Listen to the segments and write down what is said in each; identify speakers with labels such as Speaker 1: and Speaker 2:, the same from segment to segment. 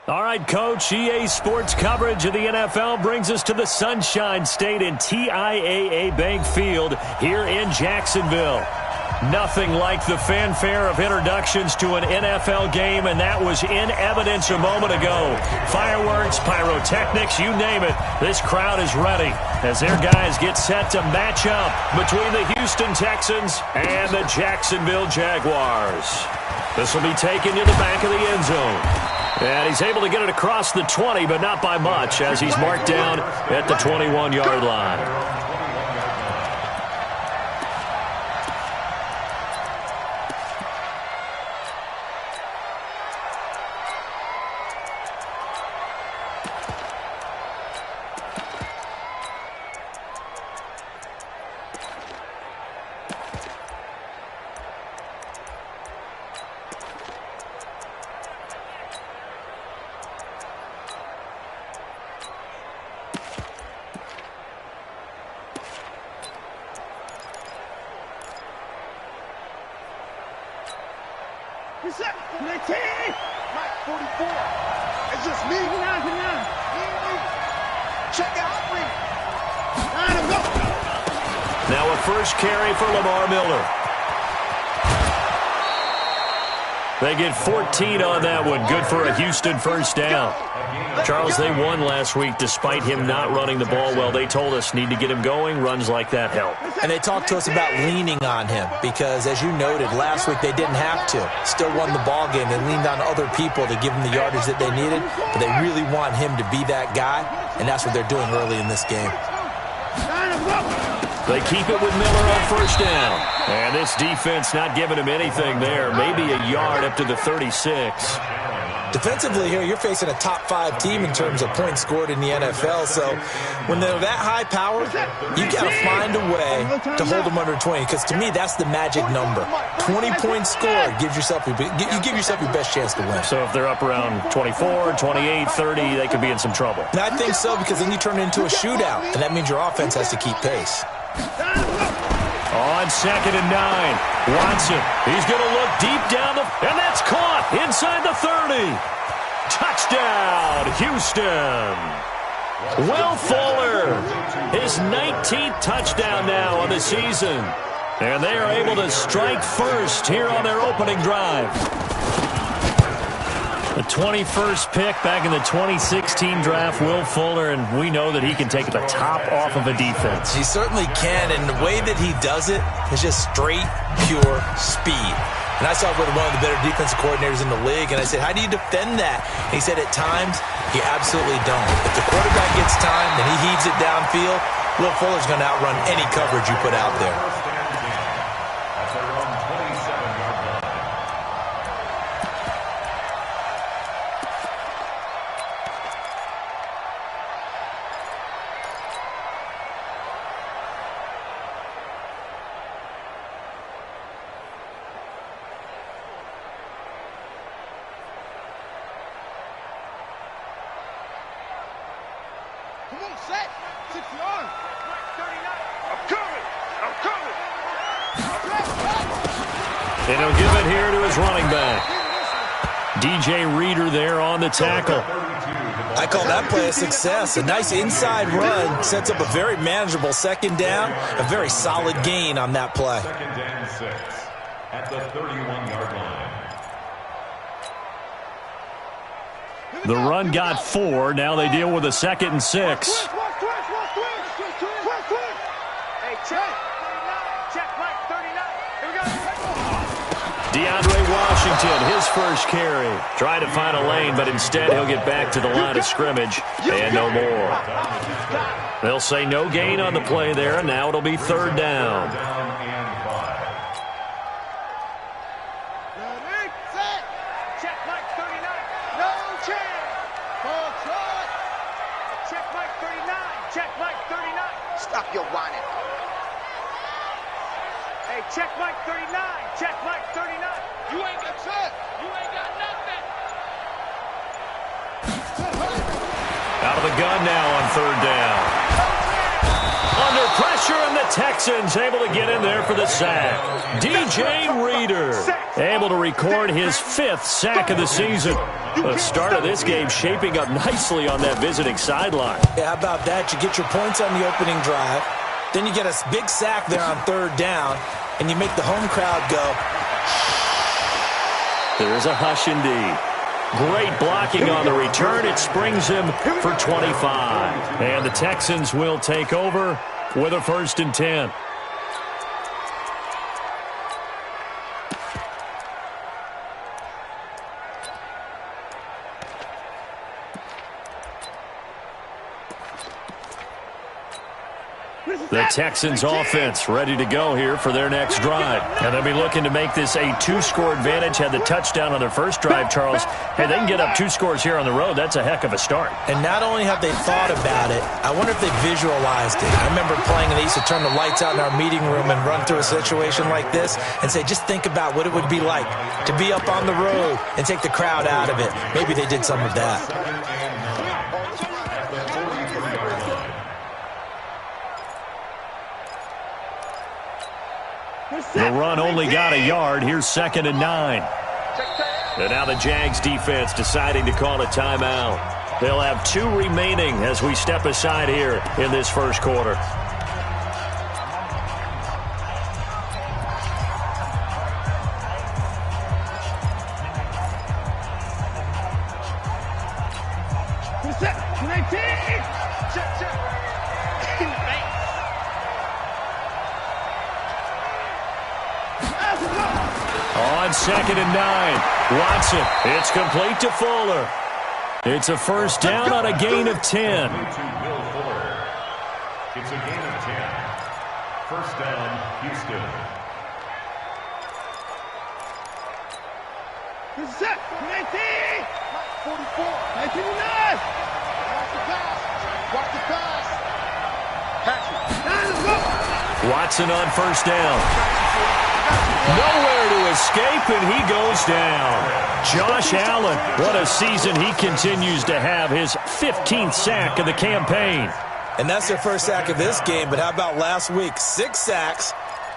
Speaker 1: All right, Coach, EA Sports coverage of the NFL brings us to the Sunshine State in TIAA Bank Field here in Jacksonville. Nothing like the fanfare of introductions to an NFL game, and that was in evidence a moment ago. Fireworks, pyrotechnics, you name it. This crowd is ready as their guys get set to match up between the Houston Texans and the Jacksonville Jaguars. This will be taken to the back of the end zone. And he's able to get it across the 20, but not by much, as he's marked down at the 21-yard line.
Speaker 2: Mike 44. It's just me. Check out me.
Speaker 1: Now a first carry for Lamar Miller. They get 14 on that one. Good for a Houston first down. Charles, they won last week despite him not running the ball well. They told us need to get him going. Runs like that help.
Speaker 3: And they talked to us about leaning on him because, as you noted, last week they didn't have to. Still won the ball game. They leaned on other people to give them the yardage that they needed, but they really want him to be that guy, and that's what they're doing early in this game.
Speaker 1: They keep it with Miller on first down. And this defense not giving him anything there. Maybe a yard up to the 36.
Speaker 3: Defensively here, you're facing a top-5 team in terms of points scored in the NFL. So when they're that high power, you got to find a way to hold them under 20. Because to me, that's the magic number. 20 points scored, you give yourself your best chance to win.
Speaker 1: So if they're up around 24, 28, 30, they could be in some trouble.
Speaker 3: And I think so, because then you turn it into a shootout, and that means your offense has to keep pace.
Speaker 1: On 2nd and 9, Watson. He's going to look deep down and that's caught inside the 30. Touchdown, Houston. Will Fuller, his 19th touchdown now on the season. And they are able to strike first here on their opening drive. The 21st pick back in the 2016 draft, Will Fuller, and we know that he can take the top off of a defense.
Speaker 3: He certainly can, and the way that he does it is just straight, pure speed. And I saw it with one of the better defensive coordinators in the league, and I said, how do you defend that? And he said, at times, you absolutely don't. If the quarterback gets time and he heaves it downfield, Will Fuller's going to outrun any coverage you put out there.
Speaker 2: Come on, set. 60 yards. I'm coming.
Speaker 1: And he'll give it here to his running back. DJ Reader there on the tackle.
Speaker 3: I call that play a success. A nice inside run sets up a very manageable second down, a very solid gain on that play.
Speaker 4: Second and 6 at the 31-yard line.
Speaker 1: The run got 4. Now they deal with a 2nd and 6.
Speaker 2: Hey, check Mike 39. Here we go.
Speaker 1: DeAndre Washington, his first carry. Trying to find a lane, but instead he'll get back to the line of scrimmage and no more. They'll say no gain on the play there, and now it'll be 3rd down.
Speaker 2: Stop your whining. Hey, check Mike 39. Check Mike 39. You ain't got shit. You ain't got nothing.
Speaker 1: Out of the gun now on 3rd down. Under pressure, and the Texans able to get in there for the sack. DJ Reader able to record his 5th sack of the season. The start of this game shaping up nicely on that visiting sideline.
Speaker 3: Yeah, how about that? You get your points on the opening drive. Then you get a big sack there on 3rd down, and you make the home crowd go.
Speaker 1: There's a hush indeed. Great blocking on the return. It springs him for 25. And the Texans will take over with a 1st and 10. The Texans offense ready to go here for their next drive. And they'll be looking to make this a 2-score advantage. Had the touchdown on their first drive, Charles. Hey, they can get up 2 scores here on the road. That's a heck of a start.
Speaker 3: And not only have they thought about it, I wonder if they visualized it. I remember playing, and they used to turn the lights out in our meeting room and run through a situation like this and say, just think about what it would be like to be up on the road and take the crowd out of it. Maybe they did some of that.
Speaker 1: The run only got a yard. Here's 2nd and 9. And now the Jags defense deciding to call a timeout. They'll have 2 remaining as we step aside here in this first quarter. On 2nd and 9, Watson. It's complete to Fuller. It's a 1st down on a gain of 10.
Speaker 4: It's a gain of 10. 1st down, Houston.
Speaker 2: This is it. 19. 44. 19. Watch the pass. Let's go.
Speaker 1: Watson on 1st down. Nowhere to escape, and he goes down. Josh Allen, what a season he continues to have. His 15th sack of the campaign.
Speaker 3: And that's their 1st sack of this game, but how about last week? 6 sacks,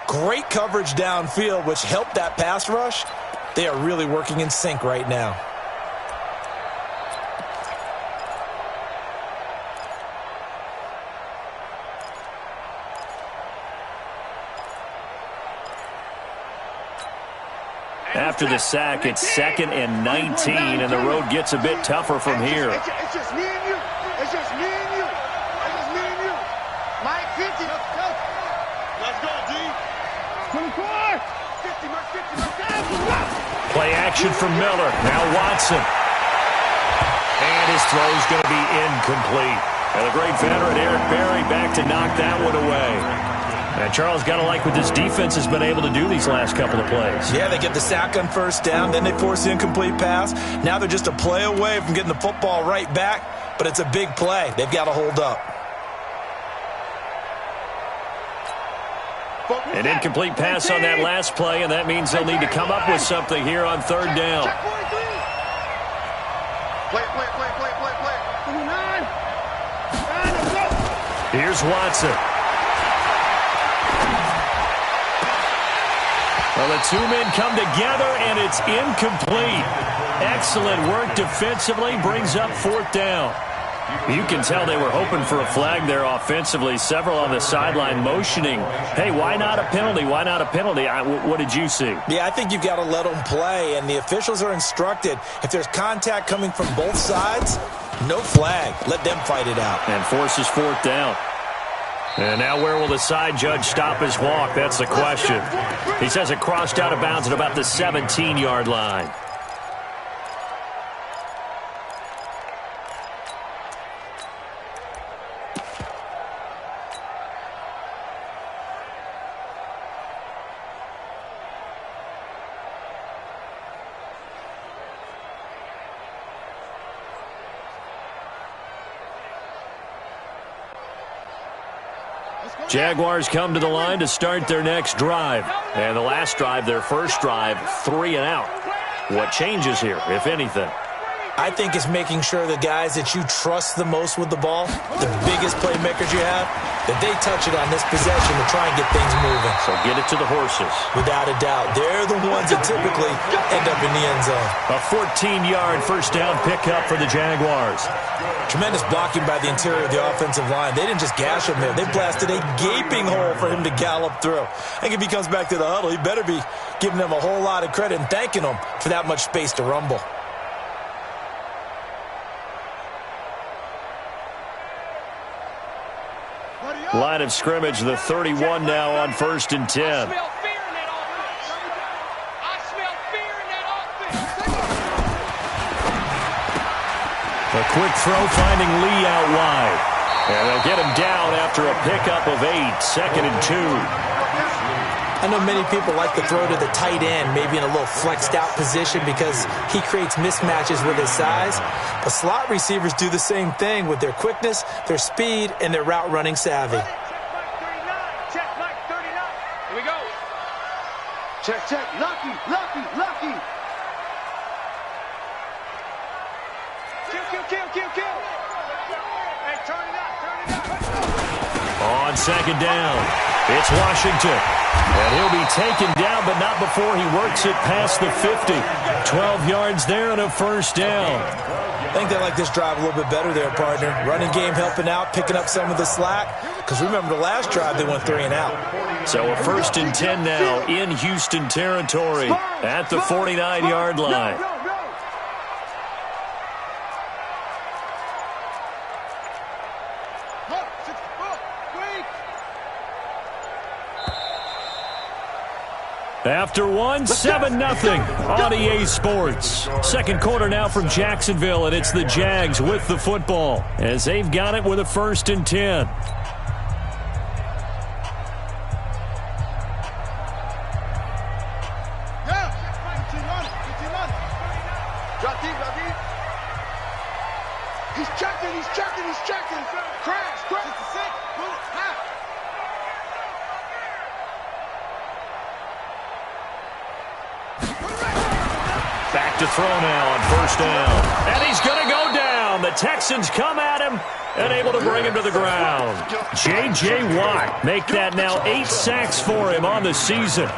Speaker 3: great coverage downfield, which helped that pass rush. They are really working in sync right now.
Speaker 1: After the sack, it's 2nd and 19, and the road gets a bit tougher from here.
Speaker 2: It's just me and you. It's just me and you. It's just me and you. Mike 50. Let's go. Let's go, D. 24. 50, Mark 50.
Speaker 1: Play action from Miller. Now Watson. And his throw's going to be incomplete. And the great veteran Eric Berry back to knock that one away. And Charles, got to like what this defense has been able to do these last couple of plays.
Speaker 3: Yeah, they get the sack on 1st down, then they force the incomplete pass. Now they're just a play away from getting the football right back, but it's a big play. They've got to hold up.
Speaker 1: An incomplete pass on that last play, and that means they'll need to come up with something here on 3rd down.
Speaker 2: Play. 29.
Speaker 1: Here's Watson. Well, the 2 men come together, and it's incomplete. Excellent work defensively, brings up 4th down. You can tell they were hoping for a flag there offensively. Several on the sideline motioning, hey, why not a penalty? Why not a penalty? What did you see?
Speaker 3: Yeah, I think you've got to let them play, and the officials are instructed, if there's contact coming from both sides, no flag. Let them fight it out.
Speaker 1: And forces 4th down. And now where will the side judge stop his walk? That's the question. He says it crossed out of bounds at about the 17-yard line. Jaguars come to the line to start their next drive. And the last drive, their first drive, 3 and out. What changes here, if anything?
Speaker 3: I think it's making sure the guys that you trust the most with the ball, the biggest playmakers you have, that they touch it on this possession to try and get things moving.
Speaker 1: So get it to the horses.
Speaker 3: Without a doubt. They're the ones that typically end up in the end zone.
Speaker 1: A 14-yard first down pickup for the Jaguars.
Speaker 3: Tremendous blocking by the interior of the offensive line. They didn't just gash him there. They blasted a gaping hole for him to gallop through. I think if he comes back to the huddle, he better be giving them a whole lot of credit and thanking them for that much space to rumble.
Speaker 1: Line of scrimmage, the 31 now on 1st and 10.
Speaker 2: I smell fear in that offense. I smell fear in that offense.
Speaker 1: A quick throw finding Lee out wide. And they'll get him down after a pickup of 8, 2nd and 2.
Speaker 3: I know many people like to throw to the tight end, maybe in a little flexed out position because he creates mismatches with his size. But slot receivers do the same thing with their quickness, their speed, and their route running savvy.
Speaker 2: Check Mike 39. Here we go. Check, check. Lucky, lucky, lucky. Kill, kill, kill, kill, kill. Hey, turn it out, turn it out.
Speaker 1: On 2nd down, it's Washington. And he'll be taken down, but not before he works it past the 50. 12 yards there and a first down.
Speaker 3: I think they like this drive a little bit better there, partner. Running game helping out, picking up some of the slack. Because remember the last drive, they went 3 and out.
Speaker 1: So a 1st and 10 now in Houston territory at the 49-yard line. After one, 7-0 on EA Sports. Second quarter now from Jacksonville, and it's the Jags with the football as they've got it with a 1st and 10.
Speaker 2: He's checking, he's checking, he's checking. Crash, crash.
Speaker 1: Back to throw now on 1st down. And he's going to go down. The Texans come at him and able to bring him to the ground. J.J. Watt make that now 8 sacks for him on the season.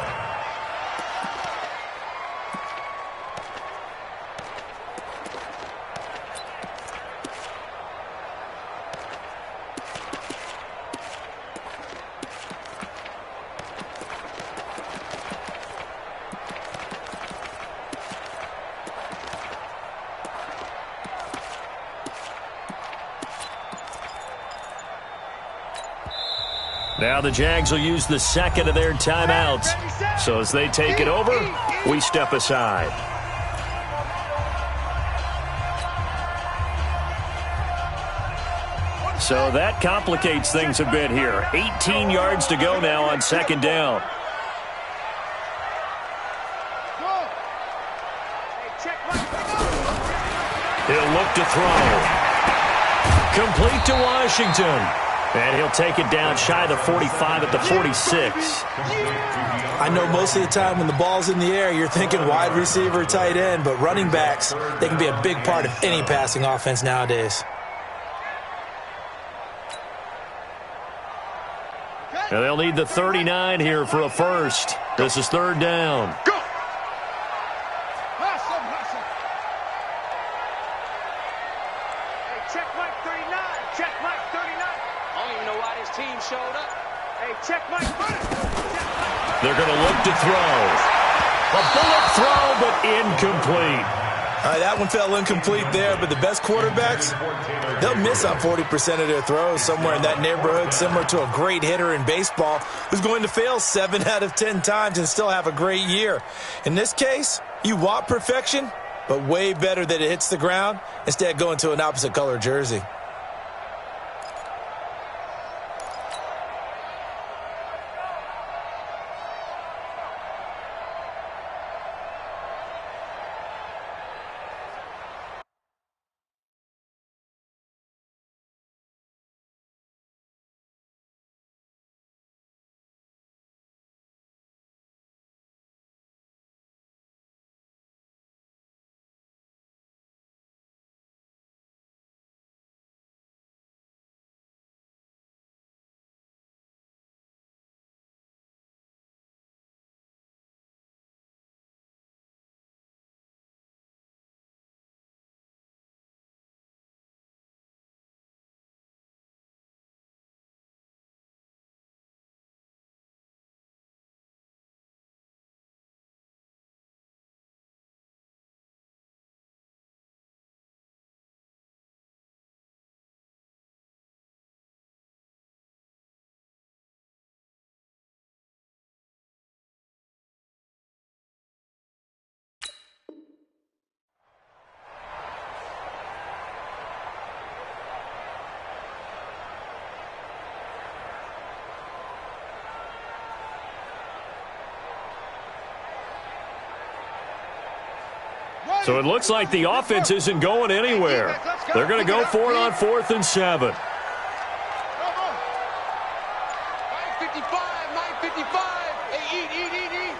Speaker 1: Now the Jags will use the 2nd of their timeouts. So as they take it over, we step aside. So that complicates things a bit here. 18 yards to go now on 2nd down. He'll look to throw. Complete to Washington. And he'll take it down shy of the 45 at the 46.
Speaker 3: I know most of the time when the ball's in the air, you're thinking wide receiver, tight end, but running backs, they can be a big part of any passing offense nowadays.
Speaker 1: And they'll need the 39 here for a first. This is 3rd down.
Speaker 2: Go! Check Mike 39. Check Mike 39. I don't even know why this team showed up. Hey, check Mike 30.
Speaker 1: They're going to look to throw. A bullet throw, but incomplete.
Speaker 3: All right, that one fell incomplete there, but the best quarterbacks, they'll miss on 40% of their throws somewhere in that neighborhood, similar to a great hitter in baseball who's going to fail 7 out of 10 times and still have a great year. In this case, you want perfection, but way better that it hits the ground instead of going to an opposite color jersey.
Speaker 1: So it looks like the offense isn't going anywhere. They're going to go for it on 4th and 7.
Speaker 2: 9:55, 9:55. Hey, eat.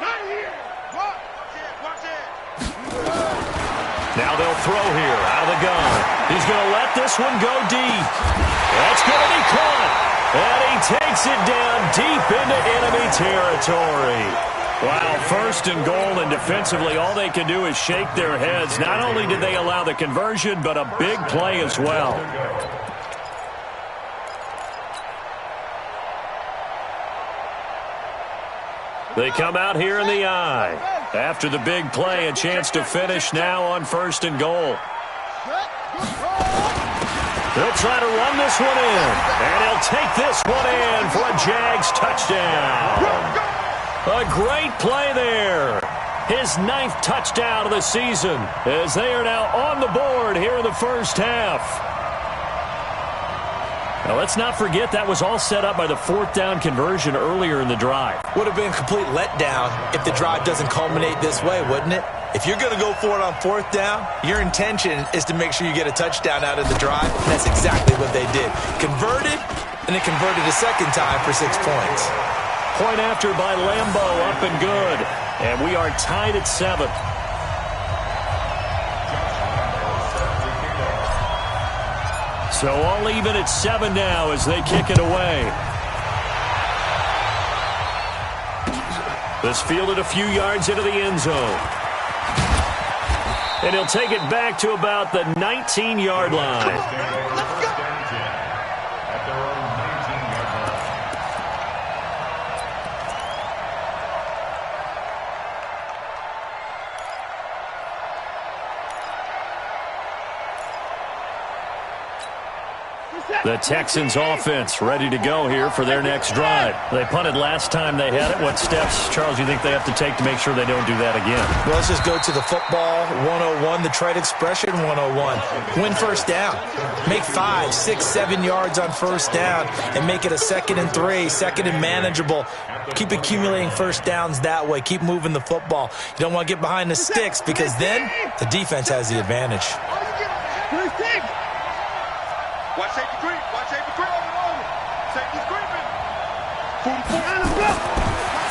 Speaker 2: Not here. Watch it.
Speaker 1: Now they'll throw here out of the gun. He's going to let this one go deep. That's going to be caught. And he takes it down deep into enemy territory. Wow, 1st and goal, and defensively all they can do is shake their heads. Not only did they allow the conversion, but a big play as well. They come out here in the eye. After the big play, a chance to finish now on 1st and goal. They'll try to run this one in, and he'll take this one in for a Jags touchdown. A great play there. His 9th touchdown of the season as they are now on the board here in the first half. Now, let's not forget that was all set up by the 4th down conversion earlier in the drive.
Speaker 3: Would have been a complete letdown if the drive doesn't culminate this way, wouldn't it? If you're going to go for it on 4th down, your intention is to make sure you get a touchdown out of the drive, and that's exactly what they did. Converted, and it converted a second time for 6 points.
Speaker 1: Point after by Lambo, up and good. And we are tied at 7. So all even at 7 now as they kick it away. This fielded a few yards into the end zone. And he'll take it back to about the 19-yard line. The Texans offense ready to go here for their next drive. They punted last time they had it. What steps, Charles, do you think they have to take to make sure they don't do that again?
Speaker 3: Well, let's just go to the football 101, the trade expression 101. Win 1st down. Make 5, 6, 7 yards on 1st down and make it a 2nd and 3, 2nd and manageable. Keep accumulating 1st downs that way. Keep moving the football. You don't want to get behind the sticks because then the defense has the advantage.
Speaker 2: Watch safety creep. Safety's creeping.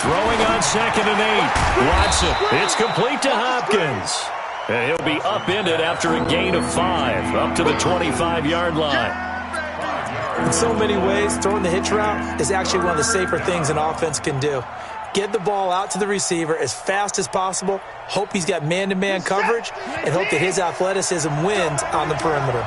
Speaker 1: Throwing on 2nd and 8. Watson. It's complete to Hopkins. And he'll be upended after a gain of 5, up to the 25-yard line.
Speaker 3: In so many ways, throwing the hitch route is actually one of the safer things an offense can do. Get the ball out to the receiver as fast as possible, hope he's got man-to-man coverage, and hope that his athleticism wins on the perimeter.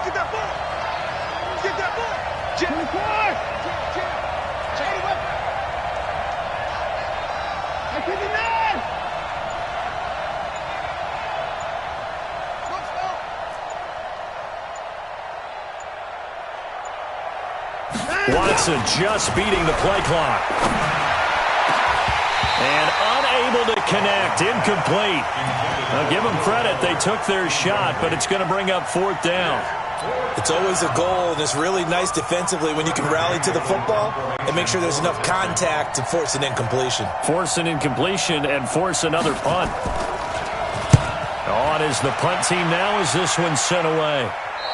Speaker 1: Watson just beating the play clock. And unable to connect. Incomplete. Now give them credit. They took their shot, but it's going to bring up 4th down.
Speaker 3: It's always a goal, and it's really nice defensively when you can rally to the football and make sure there's enough contact to force an incompletion.
Speaker 1: Force an incompletion and force another punt. On is the punt team now as this one's sent away.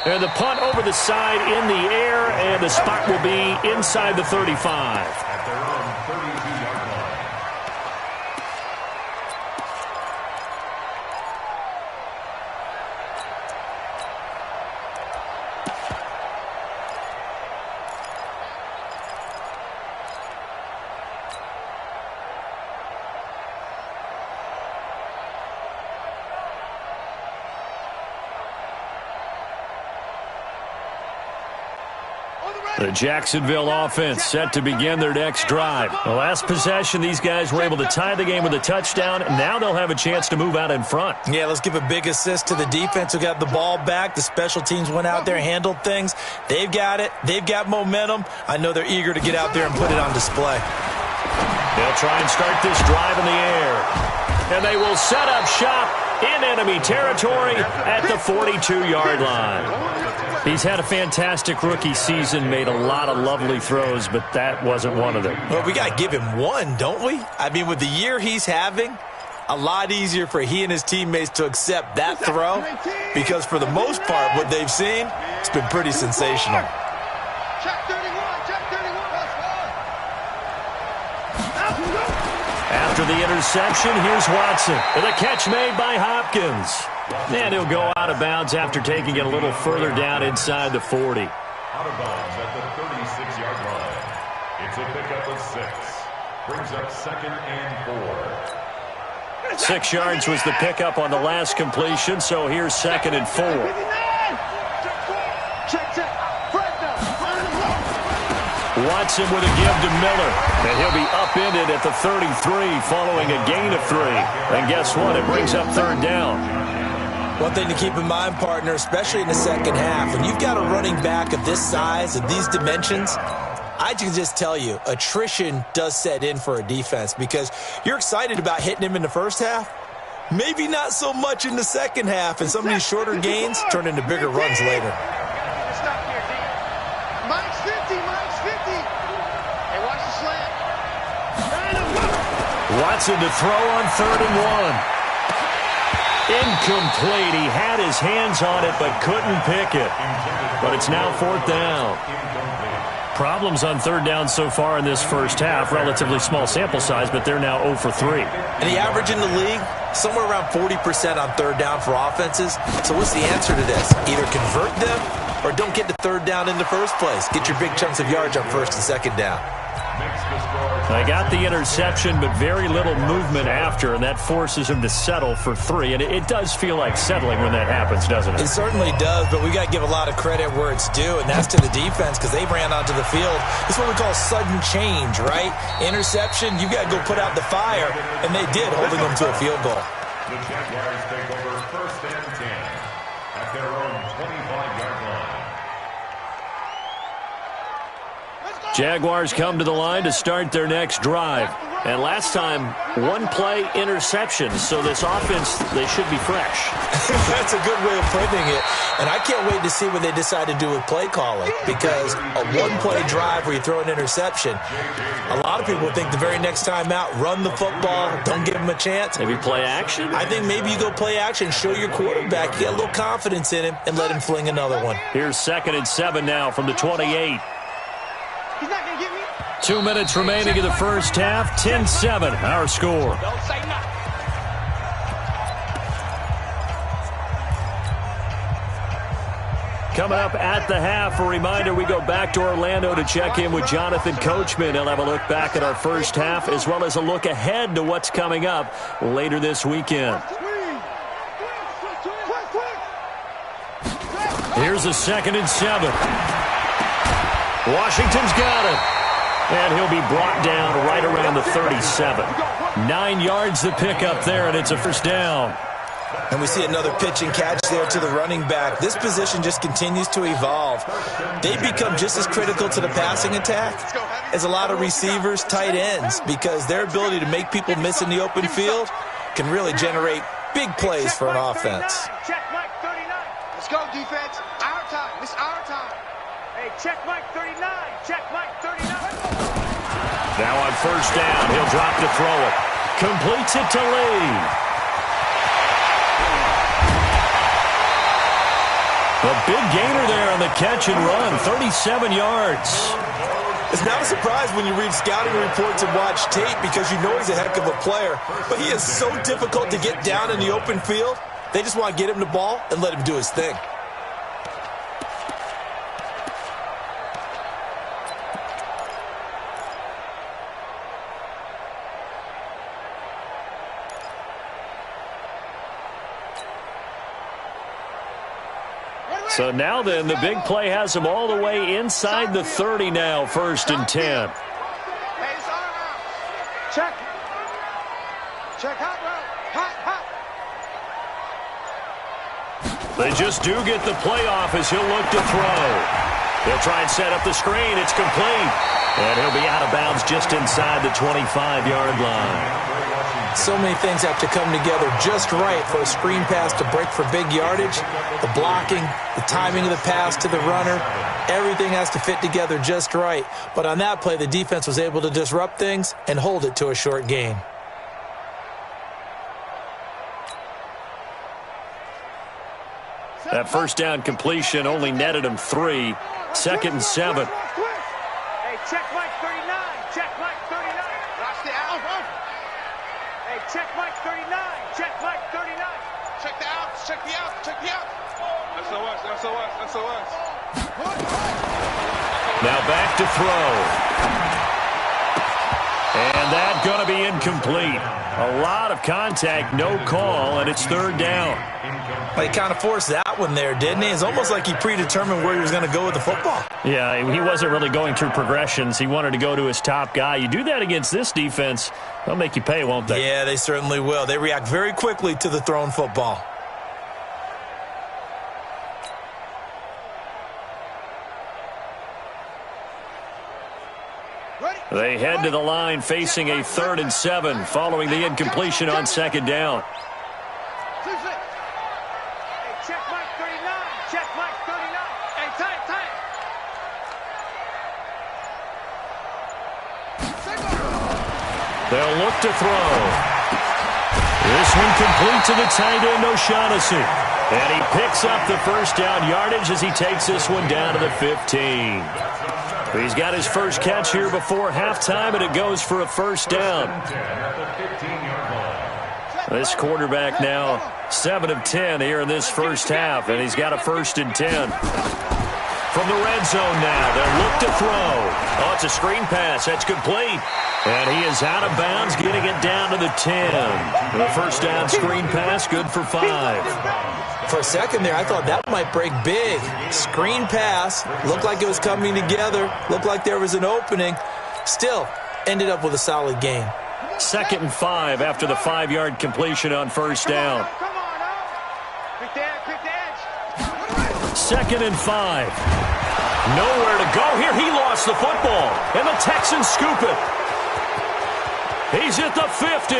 Speaker 1: And the punt over the side in the air, and the spot will be inside the 35.
Speaker 4: At their own 32-yard line.
Speaker 1: The Jacksonville offense set to begin their next drive. The last possession, these guys were able to tie the game with a touchdown. Now they'll have a chance to move out in front.
Speaker 3: Yeah, let's give a big assist to the defense who got the ball back. The special teams went out there, handled things. They've got it. They've got momentum. I know they're eager to get out there and put it on display.
Speaker 1: They'll try and start this drive in the air. And they will set up shop in enemy territory at the 42-yard line. He's had a fantastic rookie season, made a lot of lovely throws, but that wasn't one of them.
Speaker 3: Well, we got to give him one, don't we? I mean, with the year he's having, a lot easier for he and his teammates to accept that throw because for the most part, what they've seen, it's been pretty sensational.
Speaker 2: Check 31, check 31.
Speaker 1: After the interception, here's Watson. And the catch made by Hopkins. And he'll go out of bounds after taking it a little further down inside the 40.
Speaker 4: Out of bounds at the 36-yard line. It's a pickup of 6. Brings up 2nd and 4.
Speaker 1: 6 yards was the pickup on the last completion, so here's 2nd and 4. Watson with a give to Miller, and he'll be upended at the 33 following a gain of 3. And guess what? It brings up 3rd down.
Speaker 3: One thing to keep in mind, partner, especially in the second half, when you've got a running back of this size, of these dimensions, I can just tell you, attrition does set in for a defense because you're excited about hitting him in the first half. Maybe not so much in the second half, and some of these shorter gains turn into bigger runs later.
Speaker 2: Stop here, D. Mike's 50, Mike's 50. Hey, watch the slant.
Speaker 1: Watson to throw on 3rd and 1. Incomplete. He had his hands on it but couldn't pick it. But it's now 4th down. Problems on 3rd down so far in this first half. Relatively small sample size, but they're now 0 for 3.
Speaker 3: And the average in the league, somewhere around 40% on 3rd down for offenses. So what's the answer to this? Either convert them or don't get to 3rd down in the first place. Get your big chunks of yards on 1st and 2nd down.
Speaker 1: They got the interception, but very little movement after, and that forces him to settle for 3. And it does feel like settling when that happens, doesn't it?
Speaker 3: It certainly does, but we got to give a lot of credit where it's due, and that's to the defense because they ran onto the field. It's what we call sudden change, right? Interception, you got to go put out the fire, and they did, holding them to a field goal.
Speaker 4: The Jaguars take over 1st and 10 at their own 25-yard line.
Speaker 1: Jaguars come to the line to start their next drive. And last time, 1-play interception. So this offense, they should be fresh.
Speaker 3: That's a good way of putting it. And I can't wait to see what they decide to do with play calling. Because a 1-play drive where you throw an interception, a lot of people think the very next time out, run the football, don't give them a chance.
Speaker 1: Maybe play action?
Speaker 3: I think maybe you go play action, show your quarterback, you get a little confidence in him, and let him fling another one.
Speaker 1: Here's 2nd and 7 now from the 28.
Speaker 2: He's not going to get me.
Speaker 1: 2 minutes remaining in the first half. 10-7, our score.
Speaker 2: Don't say nothing.
Speaker 1: Coming up at the half, a reminder, we go back to Orlando to check in with Jonathan Coachman. He'll have a look back at our first half as well as a look ahead to what's coming up later this weekend. Here's a 2nd and 7. Washington's got it. And he'll be brought down right around the 37. 9 yards to pick up there, and it's a 1st down.
Speaker 3: And we see another pitch and catch there to the running back. This position just continues to evolve. They become just as critical to the passing attack as a lot of receivers, tight ends, because their ability to make people miss in the open field can really generate big plays for an offense.
Speaker 2: Check Mike 39. Let's go, defense. Our time. It's our time. Hey, check Mike 39. Check Mike 39.
Speaker 1: Now on 1st down, he'll drop to throw it. Completes it to Lee. A big gainer there on the catch and run, 37 yards.
Speaker 3: It's not a surprise when you read scouting reports and watch tape because you know he's a heck of a player. But he is so difficult to get down in the open field. They just want to get him the ball and let him do his thing.
Speaker 1: So now then, the big play has him all the way inside the 30 now, 1st and 10.
Speaker 2: Hey, it's our house. Check. Check hot route. Hot.
Speaker 1: They just do get the play off as he'll look to throw. He'll try and set up the screen. It's complete. And he'll be out of bounds just inside the 25-yard line.
Speaker 3: So many things have to come together just right for a screen pass to break for big yardage. The blocking, the timing of the pass to the runner, everything has to fit together just right. But on that play, the defense was able to disrupt things and hold it to a short gain.
Speaker 1: That first down completion only netted him 3. 2nd and 7.
Speaker 2: Hey, check Mike 39. Check Mike 39. Watch the out. Hey, check Mike 39. Check Mike 39. Check the outs. Check the outs. Check the outs. SOS. SOS. SOS.
Speaker 1: Now back to throw. And that's going to be incomplete. A lot of contact, no call, and it's 3rd down.
Speaker 3: Well, he kind of forced that one there, didn't he? It's almost like he predetermined where he was going to go with the football.
Speaker 1: Yeah, he wasn't really going through progressions. He wanted to go to his top guy. You do that against this defense, they'll make you pay, won't they?
Speaker 3: Yeah, they certainly will. They react very quickly to the thrown football.
Speaker 1: They head to the line facing a 3rd and 7 following the incompletion on 2nd down.
Speaker 2: Hey, check Mike 39. Check Mike 39. Hey, tight.
Speaker 1: They'll look to throw. This one complete to the tight end, O'Shaughnessy. And he picks up the first down yardage as he takes this one down to the 15. He's got his first catch here before halftime, and it goes for a first down. This quarterback now 7 of 10 here in this first half, and he's got a 1st and 10. From the red zone now, they'll look to throw. Oh, it's a screen pass. That's complete. And he is out of bounds, getting it down to the 10. And a first down screen pass, good for 5.
Speaker 3: For a second there, I thought that might break big. Screen pass, looked like it was coming together, looked like there was an opening. Still, ended up with a solid gain.
Speaker 1: 2nd and 5 after the 5-yard completion on first down.
Speaker 2: Come on, pick the edge.
Speaker 1: 2nd and 5. Nowhere to go here. He lost the football, and the Texans scoop it. He's at the 50.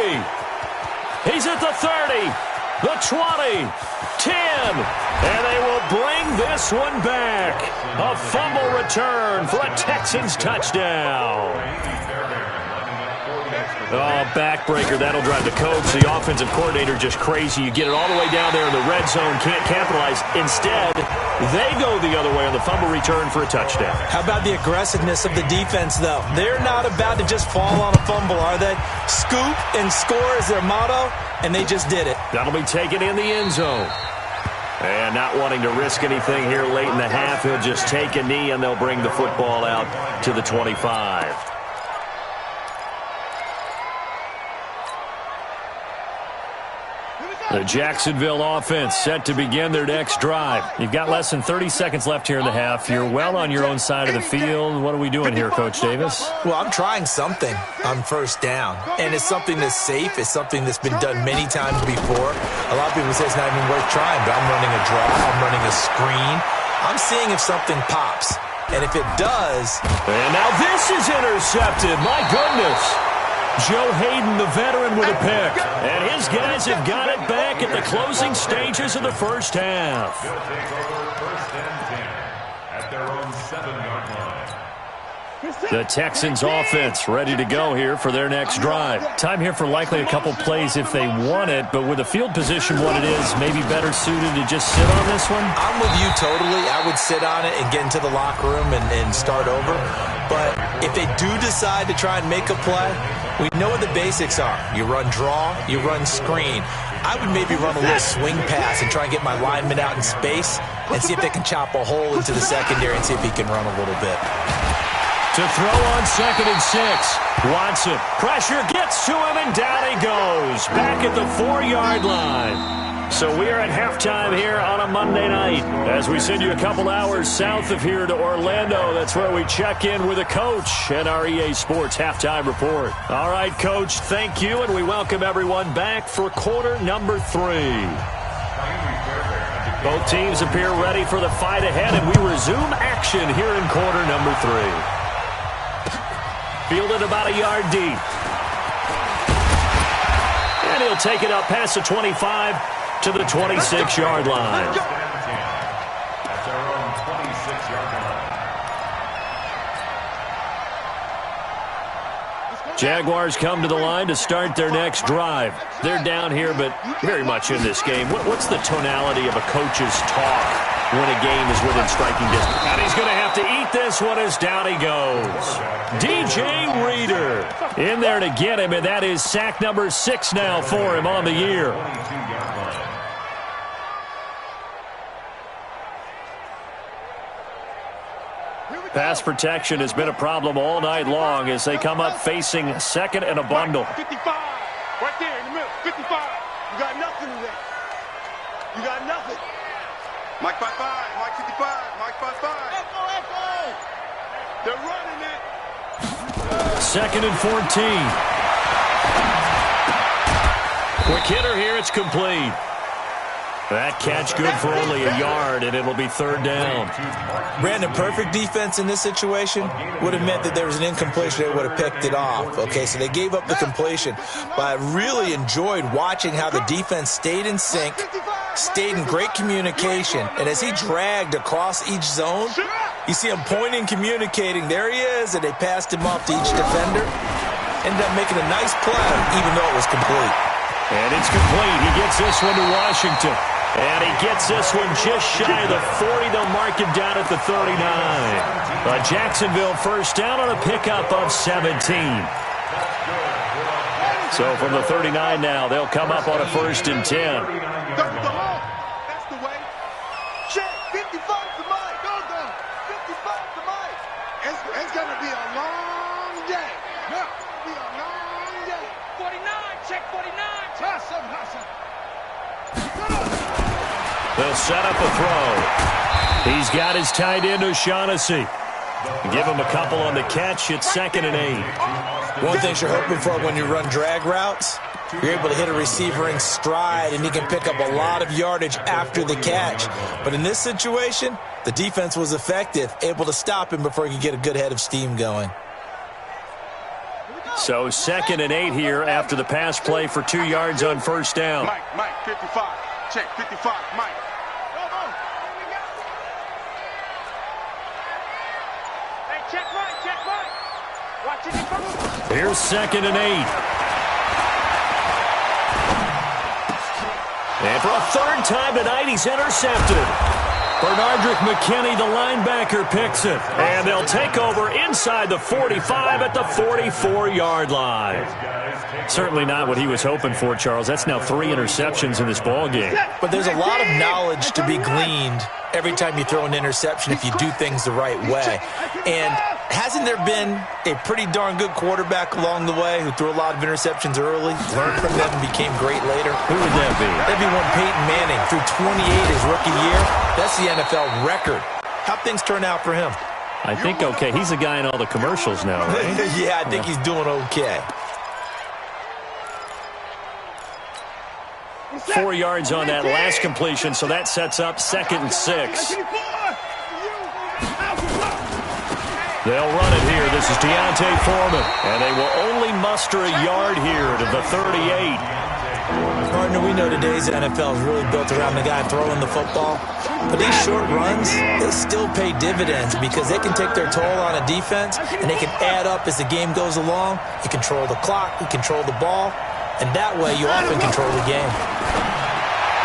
Speaker 1: He's at the 30, the 20, 10, and they will bring this one back. A fumble return for a Texans touchdown. Oh, backbreaker. That'll drive the coach, the offensive coordinator, just crazy. You get it all the way down there in the red zone, can't capitalize. Instead, they go the other way on the fumble return for a touchdown.
Speaker 3: How about the aggressiveness of the defense, though? They're not about to just fall on a fumble, are they? Scoop and score is their motto, and they just did it.
Speaker 1: That'll be taken in the end zone. And not wanting to risk anything here late in the half, he'll just take a knee, and they'll bring the football out to the 25. The Jacksonville offense set to begin their next drive. You've got less than 30 seconds left here in the half. You're well on your own side of the field. What are we doing here, Coach Davis?
Speaker 3: Well, I'm trying something on first down, and it's something that's safe. It's something that's been done many times before. A lot of people say it's not even worth trying, but I'm running a draw. I'm running a screen. I'm seeing if something pops, and if it does.
Speaker 1: And now this is intercepted. My goodness. Joe Hayden, the veteran, with a pick. And his guys have got it back at the closing stages of the first half.
Speaker 4: At their own 7-yard line.
Speaker 1: The Texans offense ready to go here for their next drive. Time here for likely a couple plays if they want it, but with the field position what it is, maybe better suited to just sit on this one?
Speaker 3: I'm with you totally. I would sit on it and get into the locker room and start over. But if they do decide to try and make a play, we know what the basics are. You run draw, you run screen. I would maybe run a little swing pass and try and get my lineman out in space and see if they can chop a hole into the secondary and see if he can run a little bit.
Speaker 1: To throw on 2nd and 6. Watson. Pressure gets to him, and down he goes. Back at the 4-yard line. So we are at halftime here on a Monday night. As we send you a couple hours south of here to Orlando, that's where we check in with a coach and our EA Sports halftime report. All right, Coach, thank you, and we welcome everyone back for quarter number 3. Both teams appear ready for the fight ahead, and we resume action here in quarter number 3. Fielded about a yard deep. And he'll take it up past the 25 to the 26-yard line.
Speaker 4: At their own 26-yard
Speaker 1: Jaguars come to the line to start their next drive. They're down here, but very much in this game. What's the tonality of a coach's talk when a game is within striking distance? And he's going to have to eat this one as down he goes. DJ Reader in there to get him, and that is sack number 6 now for him on the year. Pass protection has been a problem all night long as they come up facing second and a bundle.
Speaker 2: 55, right there in the middle, 55. You got nothing today. You got nothing. Mike 55, Mike 55, Mike 55. Echo. They're running it.
Speaker 1: Second and 14. Quick hitter here, it's complete. That catch good for only a yard, and it'll be third down.
Speaker 3: Brandon, perfect defense in this situation would have meant that there was an incompletion. They would have picked it off. Okay, so they gave up the completion. But I really enjoyed watching how the defense stayed in sync, stayed in great communication. And as he dragged across each zone, you see him pointing, communicating. There he is, and they passed him off to each defender. Ended up making a nice play, even though it was complete.
Speaker 1: And it's complete. He gets this one to Washington. And he gets this one just shy of the 40. They'll mark him down at the 39. A Jacksonville first down on a pickup of 17. So from the 39 now, they'll come up on a 1st and 10.
Speaker 2: That's the way. Check, 55 to Mike. Go. 55 to Mike. It's going to be a long day. Yeah. It's going to be a long day. 49, check 49. Hustle.
Speaker 1: They'll set up a throw. He's got his tight end, O'Shaughnessy. Give him a couple on the catch. It's 2nd and 8.
Speaker 3: One thing you're hoping for when you run drag routes, you're able to hit a receiver in stride, and he can pick up a lot of yardage after the catch. But in this situation, the defense was effective, able to stop him before he could get a good head of steam going.
Speaker 1: So 2nd and 8 here after the pass play for 2 yards on first down.
Speaker 2: Mike, 55. Check, 55, Mike. Go. Hey, check Mike. Watch it come.
Speaker 1: Here's 2nd and 8. And for a 3rd time tonight, he's intercepted. Bernardrick McKinney, the linebacker, picks it. And they'll take over inside the 45 at the 44-yard line. Certainly not what he was hoping for, Charles. That's now 3 interceptions in this ball game.
Speaker 3: But there's a lot of knowledge to be gleaned every time you throw an interception if you do things the right way. And hasn't there been a pretty darn good quarterback along the way who threw a lot of interceptions early, learned from them, and became great later?
Speaker 1: Who would that be?
Speaker 3: That'd be one Peyton Manning, threw 28 his rookie year. That's the NFL record. How'd things turn out for him?
Speaker 1: I think okay. He's a guy in all the commercials now, right?
Speaker 3: Yeah, I think he's doing okay.
Speaker 1: 4 yards on that last completion, so that sets up 2nd and 6. They'll run it here. This is Deontay Foreman, and they will only muster a yard here to the 38.
Speaker 3: Partner, we know today's NFL is really built around the guy throwing the football. But these short runs, they still pay dividends because they can take their toll on a defense, and they can add up as the game goes along. You control the clock, you control the ball, and that way you often control the game.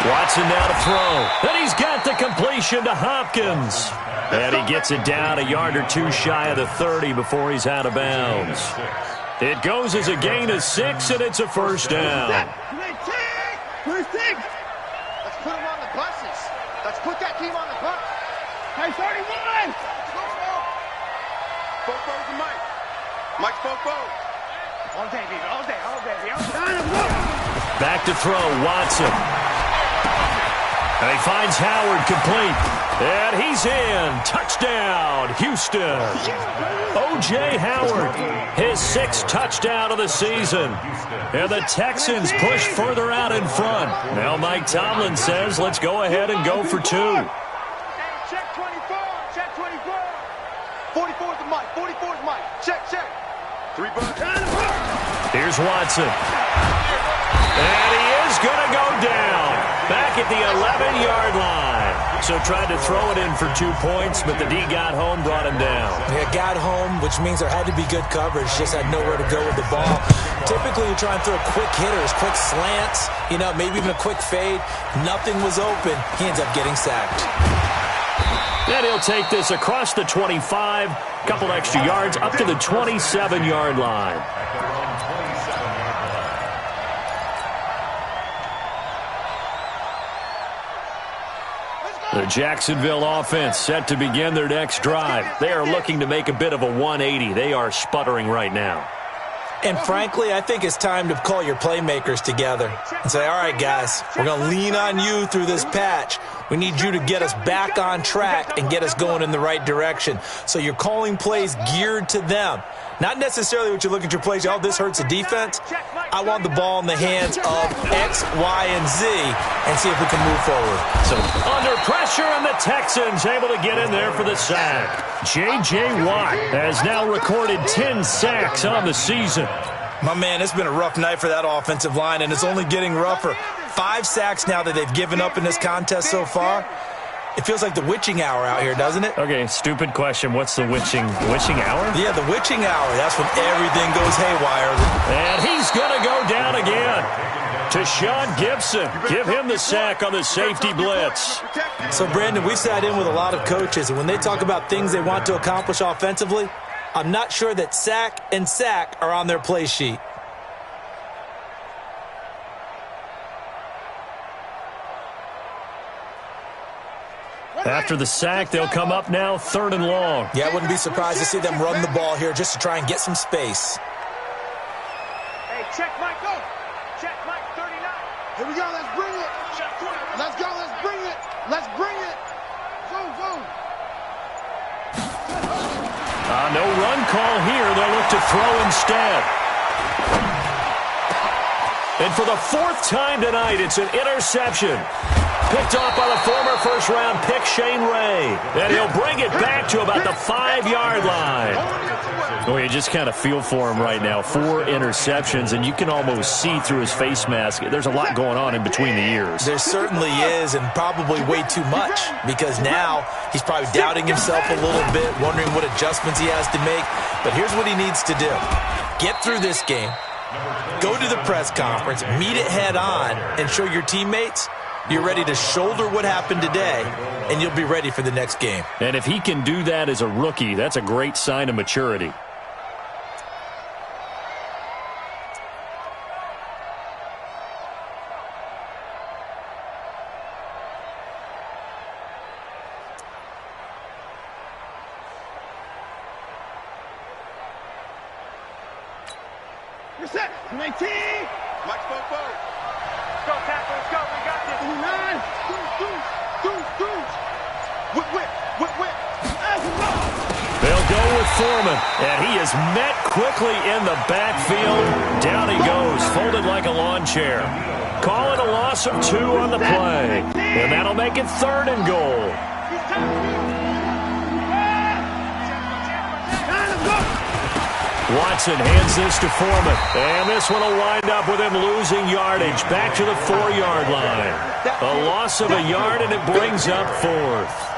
Speaker 1: Watson now to throw. And he's got the completion to Hopkins. And he gets it down a yard or 2 shy of the 30 before he's out of bounds. It goes as a gain of 6, and it's a first down.
Speaker 2: Let's put him on the buses. Let's put that team on the bus. Hey, 31! Both to Mike. Mike's both. All day, baby. All day.
Speaker 1: Back to throw, Watson. And he finds Howard complete. And he's in. Touchdown, Houston. O.J. Howard, his 6th touchdown of the season. And the Texans push further out in front. Now Mike Tomlin says, let's go ahead and go for 2.
Speaker 2: Check 24. 44 to Mike. Check. 3 bucks.
Speaker 1: Here's Watson. And he is going to go down. Back at the 11-yard line. So tried to throw it in for 2 points, but the D got home, brought him down.
Speaker 3: Yeah, got home, which means there had to be good coverage, just had nowhere to go with the ball. Typically, you try and throw quick hitters, quick slants, maybe even a quick fade. Nothing was open. He ends up getting sacked.
Speaker 1: And he'll take this across the 25, couple extra yards, up to the 27-yard line. The Jacksonville offense set to begin their next drive. They are looking to make a bit of a 180. They are sputtering right now.
Speaker 3: And frankly, I think it's time to call your playmakers together and say, all right, guys, we're going to lean on you through this patch. We need you to get us back on track and get us going in the right direction. So you're calling plays geared to them. Not necessarily what you look at your plays, oh, this hurts the defense. I want the ball in the hands of X, Y, and Z and see if we can move forward.
Speaker 1: So under pressure, and the Texans able to get in there for the sack. J.J. Watt has now recorded 10 sacks on the season.
Speaker 3: My man, it's been a rough night for that offensive line, and it's only getting rougher. 5 sacks now that they've given up in this contest so far. It feels like the witching hour out here, doesn't it?
Speaker 1: Okay, stupid question. What's the witching hour?
Speaker 3: Yeah, the witching hour. That's when everything goes haywire.
Speaker 1: And he's going to go down again. To Sean Gibson. Give him the sack on the safety blitz.
Speaker 3: So, Brandon, we've sat in with a lot of coaches, and when they talk about things they want to accomplish offensively, I'm not sure that sack and sack are on their play sheet.
Speaker 1: After the sack, they'll come up now 3rd and long.
Speaker 3: Yeah, I wouldn't be surprised to see them run the ball here just to try and get some space.
Speaker 2: Hey, check Mike, go. Check Mike, 39. Here we go, let's bring it. Let's go, let's bring it. Let's bring it. Go, go.
Speaker 1: No run call here. They'll look to throw instead. And for the 4th time tonight, it's an interception. Picked off by the former first-round pick, Shane Ray. And he'll bring it back to about the 5-yard line. Oh, you just kind of feel for him right now. 4 interceptions, and you can almost see through his face mask. There's a lot going on in between the ears.
Speaker 3: There certainly is, and probably way too much, because now he's probably doubting himself a little bit, wondering what adjustments he has to make. But here's what he needs to do. Get through this game, go to the press conference, meet it head on, and show your teammates you're ready to shoulder what happened today, and you'll be ready for the next game.
Speaker 1: And if he can do that as a rookie, that's a great sign of maturity.
Speaker 2: You're set. 19. Mike, go. Let's go, tackle. Let's go. We got this. 29. Whip.
Speaker 1: They'll go with Foreman, and he is met quickly in the backfield. Down he goes, folded like a lawn chair. Call it a loss of 2 on the play, and that'll make it 3rd and goal. Watson hands this to Foreman, and this one will wind up with him losing yardage back to the 4-yard line. A loss of a yard, and it brings up 4th.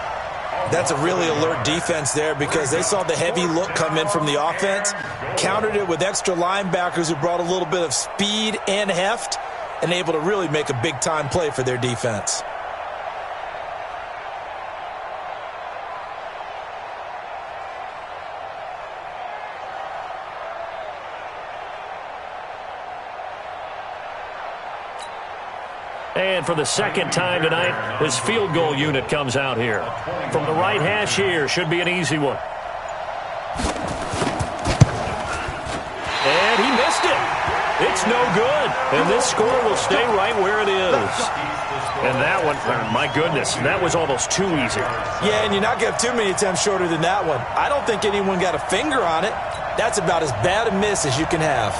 Speaker 3: That's a really alert defense there because they saw the heavy look come in from the offense, countered it with extra linebackers who brought a little bit of speed and heft, and able to really make a big-time play for their defense.
Speaker 1: And for the 2nd time tonight, his field goal unit comes out here. From the right hash here, should be an easy one. And he missed it. It's no good. And this score will stay right where it is. And that one, my goodness, that was almost too easy.
Speaker 3: Yeah, and you're not going to have too many attempts shorter than that one. I don't think anyone got a finger on it. That's about as bad a miss as you can have.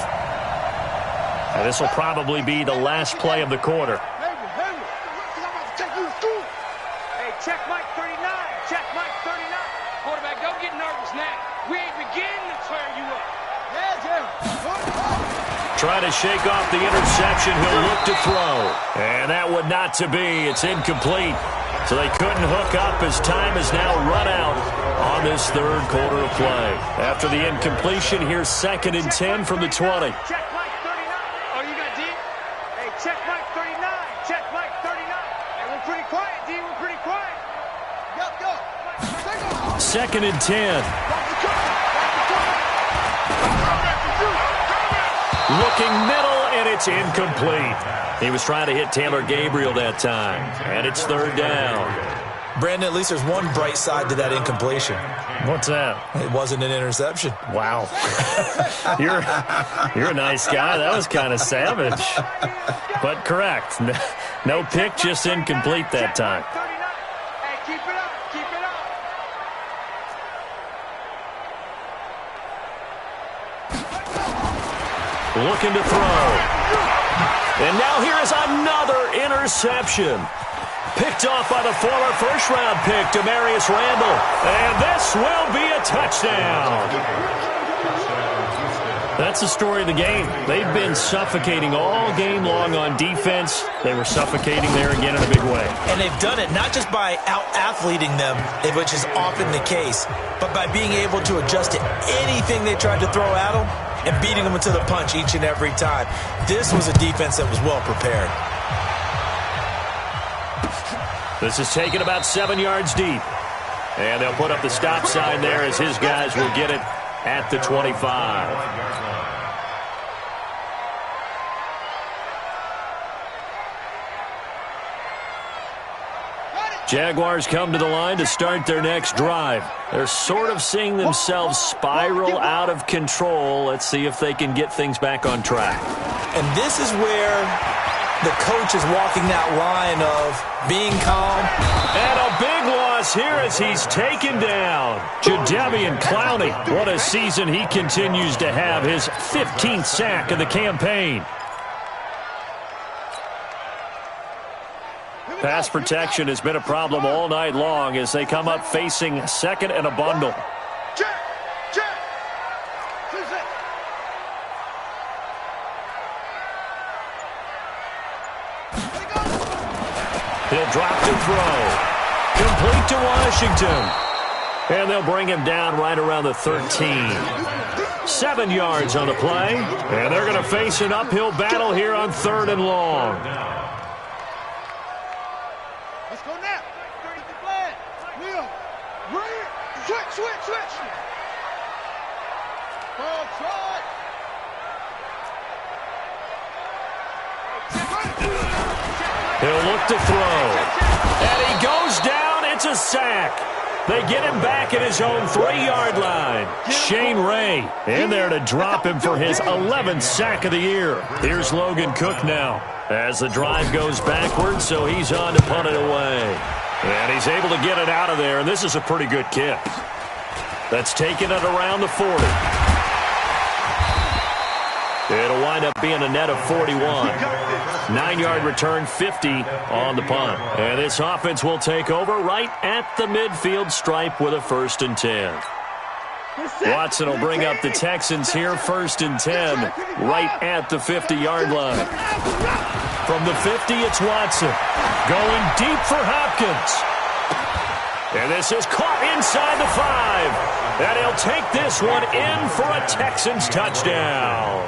Speaker 1: And this will probably be the last play of the quarter.
Speaker 2: Check Mike 39. Check Mike 39. Quarterback, don't get nervous now. We ain't beginning to tear you up.
Speaker 1: Trying to shake off the interception. He'll look to throw. And that would not to be. It's incomplete. So they couldn't hook up as time is now run out on this third quarter of play. After the incompletion, here's 2nd and 10 from the 20.
Speaker 2: Check Mike 39. Oh, you got D? Hey, check Mike 39. Check Mike 39. Hey, we're pretty quiet, D. We're pretty quiet. Go.
Speaker 1: 2nd and 10. Looking middle, and it's incomplete. He was trying to hit Taylor Gabriel that time, and it's 3rd down.
Speaker 3: Brandon, at least there's one bright side to that incompletion.
Speaker 1: What's that?
Speaker 3: It wasn't an interception.
Speaker 1: Wow. You're a nice guy. That was kind of savage. But correct. No pick, just incomplete that time.
Speaker 2: Hey, keep it up. Keep it up.
Speaker 1: Looking to throw. And now here is another interception. Picked off by the former first-round pick, Demarius Randall. And this will be a touchdown. That's the story of the game. They've been suffocating all game long on defense. They were suffocating there again in a big way.
Speaker 3: And they've done it not just by out-athleting them, which is often the case, but by being able to adjust to anything they tried to throw at them and beating them to the punch each and every time. This was a defense that was well prepared.
Speaker 1: This is taken about 7 yards deep. And they'll put up the stop sign there as his guys will get it at the 25. Jaguars come to the line to start their next drive. They're sort of seeing themselves spiral out of control. Let's see if they can get things back on track.
Speaker 3: And this is where the coach is walking that line of being calm.
Speaker 1: And a big loss here as he's taken down. Jadeveon Clowney, what a season he continues to have. His 15th sack of the campaign. Pass protection has been a problem all night long as they come up facing 2nd and a bundle.
Speaker 2: Check.
Speaker 1: He'll drop to throw. Complete to Washington. And they'll bring him down right around the 13. 7 yards on the play. And they're going to face an uphill battle here on 3rd and long.
Speaker 2: Let's go now. Will. Switch. Ball try.
Speaker 1: He'll look to throw. And he goes down. It's a sack. They get him back at his own 3-yard line. Shane Ray in there to drop him for his 11th sack of the year. Here's Logan Cook now as the drive goes backwards, so he's on to punt it away. And he's able to get it out of there, and this is a pretty good kick. That's taken it around the 40. It'll wind up being a net of 41. 9-yard return, 50 on the punt. And this offense will take over right at the midfield stripe with a 1st and 10. Watson will bring up the Texans here, 1st and 10, right at the 50-yard line. From the 50, it's Watson. Going deep for Hopkins. And this is caught inside the 5. And he'll take this one in for a Texans touchdown.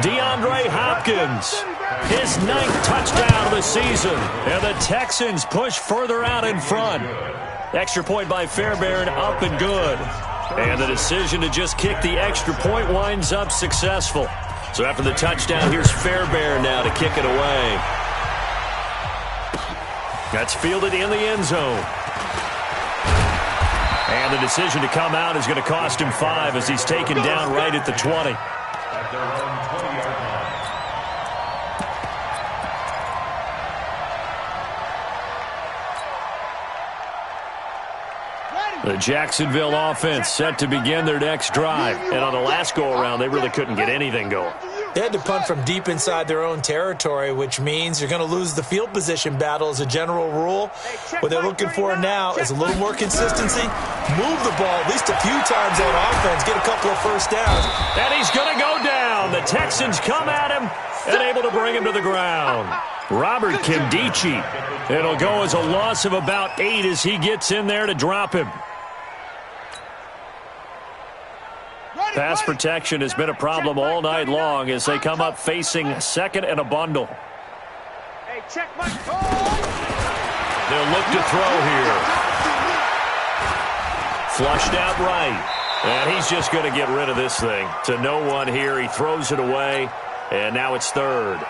Speaker 1: DeAndre Hopkins, his 9th touchdown of the season. And the Texans push further out in front. Extra point by Fairbairn, up and good. And the decision to just kick the extra point winds up successful. So after the touchdown, here's Fairbairn now to kick it away. That's fielded in the end zone. And the decision to come out is going to cost him 5 as he's taken down right at the 20.
Speaker 4: At their own 20-yard line.
Speaker 1: The Jacksonville offense set to begin their next drive. And on the last go-around, they really couldn't get anything going.
Speaker 3: They had to punt from deep inside their own territory, which means you're going to lose the field position battle as a general rule. What they're looking for now is a little more consistency. Move the ball at least a few times on offense. Get a couple of first downs.
Speaker 1: And he's going to go down. The Texans come at him and able to bring him to the ground. Robert Kimdichie. It'll go as a loss of about 8 as he gets in there to drop him. Pass protection has been a problem all night long as they come up facing second and a bundle.
Speaker 2: Hey, check my...
Speaker 1: They'll look to throw here. Flushed out right. And he's just going to get rid of this thing. To no one here. He throws it away. And now it's third.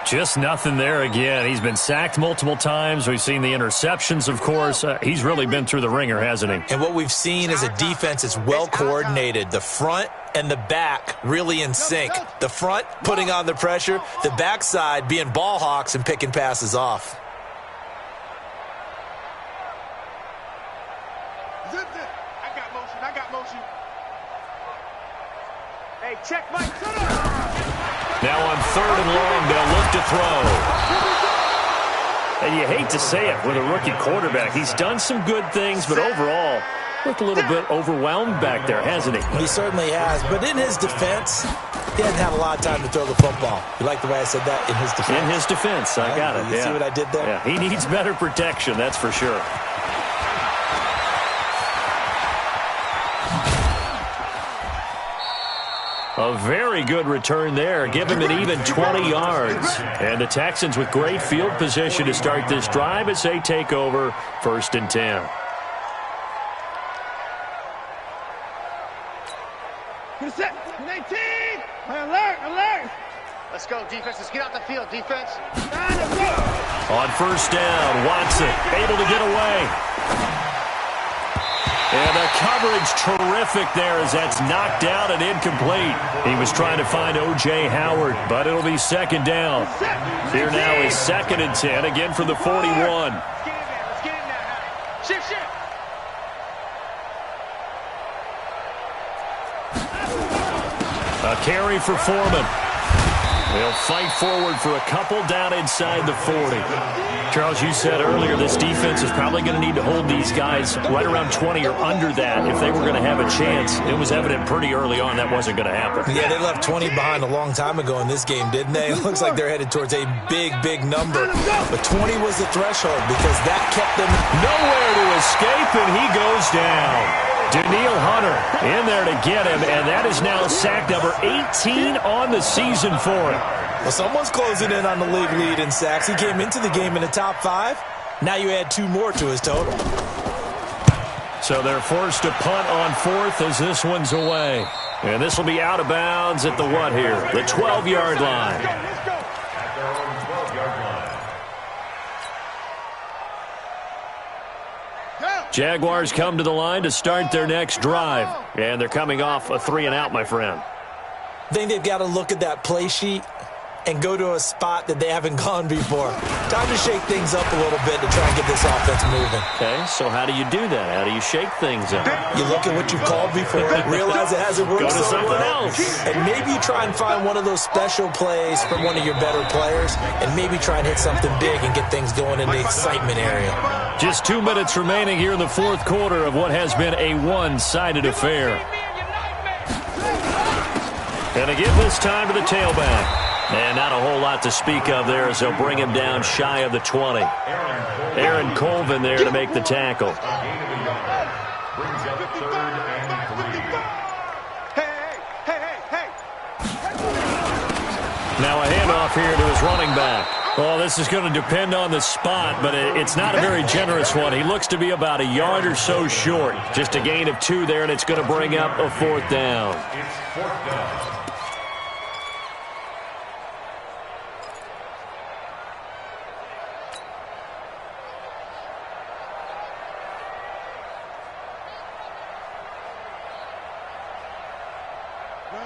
Speaker 1: Just nothing there again. He's been sacked multiple times. We've seen the interceptions, of course. He's really been through the ringer, hasn't he?
Speaker 3: And what we've seen is a defense that's well coordinated. The front and the back really in sync. The front putting on the pressure. The backside being ball hawks and picking passes off.
Speaker 2: I got motion. Hey, check my...
Speaker 1: Now on third and long, they'll look to throw. And you hate to say it with a rookie quarterback. He's done some good things, but overall, looked a little bit overwhelmed back there, hasn't he?
Speaker 3: He certainly has. But in his defense, he hasn't had a lot of time to throw the football. You like the way I said that? In his defense?
Speaker 1: In his defense. I got it.
Speaker 3: You see what I did there?
Speaker 1: Yeah, he needs better protection, that's for sure. A very good return there. Give him an even 20 yards. And the Texans with great field position to start this drive as they take over 1st and 10.
Speaker 2: Set. 19. Alert. Let's go, defense. Let's get out the field, defense.
Speaker 1: On 1st down, Watson able to get away. And the coverage terrific there as that's knocked down and incomplete. He was trying to find O.J. Howard, but it'll be 2nd down. Here now is 2nd and 10, again from the 41.
Speaker 2: Let's get in there now. Shift.
Speaker 1: A carry for Foreman. They'll fight forward for a couple down inside the 40. Charles, you said earlier this defense is probably going to need to hold these guys right around 20 or under that if they were going to have a chance. It was evident pretty early on that wasn't going to happen.
Speaker 3: Yeah, they left 20 behind a long time ago in this game, didn't they? It looks like they're headed towards a big number. But 20 was the threshold because that kept them
Speaker 1: nowhere to escape, and he goes down. Daniil Hunter in there to get him, and that is now sack number 18 on the season for him.
Speaker 3: Well, someone's closing in on the league lead in sacks. He came into the game in the top 5. Now you add 2 more to his total.
Speaker 1: So they're forced to punt on 4th as this one's away. And this will be out of bounds at the what here? The 12-yard line.
Speaker 2: Let's go.
Speaker 4: At their own 12-yard line.
Speaker 1: Jaguars come to the line to start their next drive. And they're coming off a 3-and-out, my friend.
Speaker 3: I think they've got to look at that play sheet and go to a spot that they haven't gone before. Time to shake things up a little bit to try and get this offense moving.
Speaker 1: Okay, so how do you do that? How do you shake things up?
Speaker 3: You look at what you've called before, realize it hasn't worked
Speaker 1: Go to
Speaker 3: so
Speaker 1: something
Speaker 3: well,
Speaker 1: else.
Speaker 3: and maybe you try and find one of those special plays from one of your better players, and maybe try and hit something big and get things going in the excitement area.
Speaker 1: Just 2 minutes remaining here in the 4th quarter of what has been a one-sided affair. And again this time to the tailback. And not a whole lot to speak of there as they'll bring him down shy of the 20. Aaron Colvin there to make the tackle.
Speaker 4: Brings up 3rd and 3.
Speaker 2: Hey.
Speaker 1: Now a handoff here to his running back. Well, this is going to depend on the spot, but it's not a very generous one. He looks to be about a yard or so short. Just a gain of 2 there, and it's going to bring up a 4th down.
Speaker 4: It's 4th down.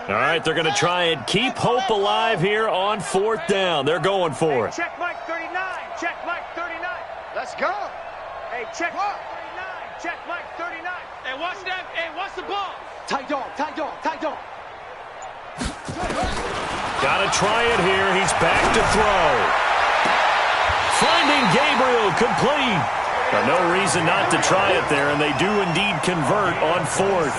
Speaker 1: All right, they're going to try and keep hope alive here on 4th down. They're going for it.
Speaker 2: Check Mike 39. Check Mike 39. Let's go. Hey, check Mike 39. Check Mike 39. Hey, watch that. Hey, watch the ball. Tight dog.
Speaker 1: Got to try it here. He's back to throw. Finding Gabriel complete. No reason not to try it there, and they do indeed convert on 4th.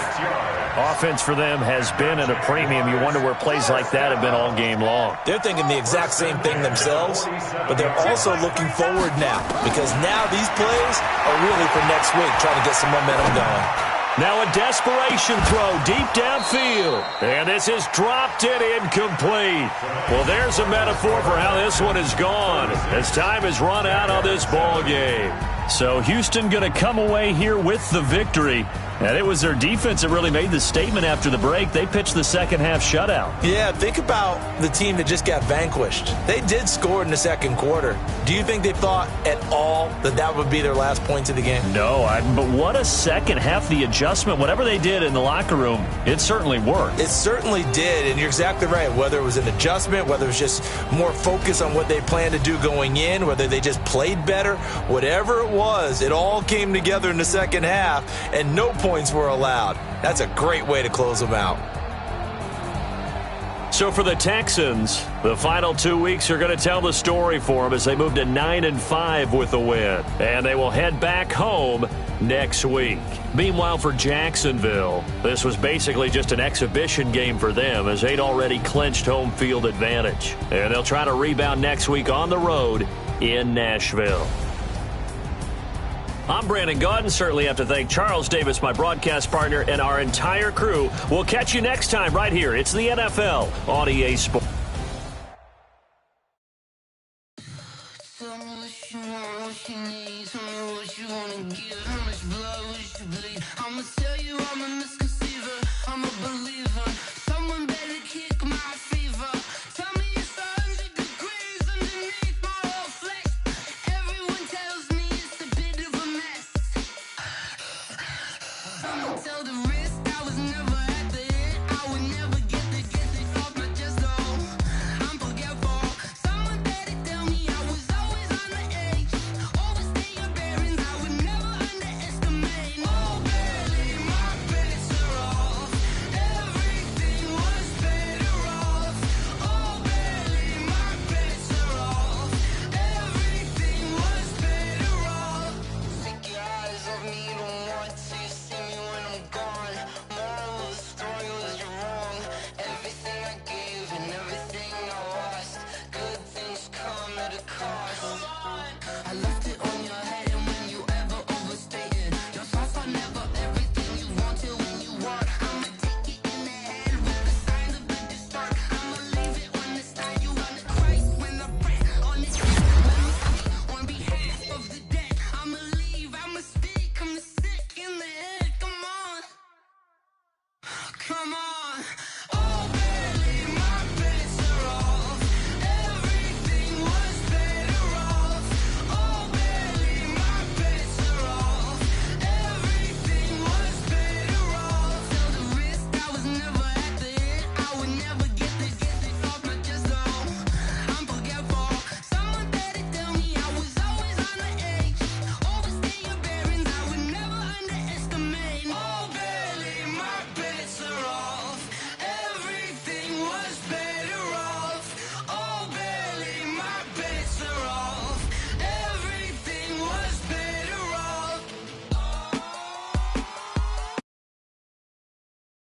Speaker 1: Offense for them has been at a premium. You wonder where plays like that have been all game long.
Speaker 3: They're thinking the exact same thing themselves, but they're also looking forward now because now these plays are really for next week, trying to get some momentum going.
Speaker 1: Now a desperation throw deep downfield. And this is dropped and incomplete. Well, there's a metaphor for how this one is gone as time has run out on this ball game. So Houston going to come away here with the victory. And it was their defense that really made the statement after the break. They pitched the second half shutout.
Speaker 3: Yeah, think about the team that just got vanquished. They did score in the second quarter. Do you think they thought at all that that would be their last points of the game?
Speaker 1: No, but what a second half. The adjustment, whatever they did in the locker room, it certainly worked.
Speaker 3: It certainly did, and you're exactly right. Whether it was an adjustment, whether it was just more focus on what they planned to do going in, whether they just played better, whatever it was, it all came together in the second half, and no points were allowed. That's a great way to close them out.
Speaker 1: So for the Texans, the final 2 weeks are going to tell the story for them as they move to 9-5 with a win. And they will head back home next week. Meanwhile, for Jacksonville, this was basically just an exhibition game for them as they'd already clinched home field advantage. And they'll try to rebound next week on the road in Nashville. I'm Brandon Gaudin. Certainly have to thank Charles Davis, my broadcast partner, and our entire crew. We'll catch you next time right here. It's the NFL on EA Sports.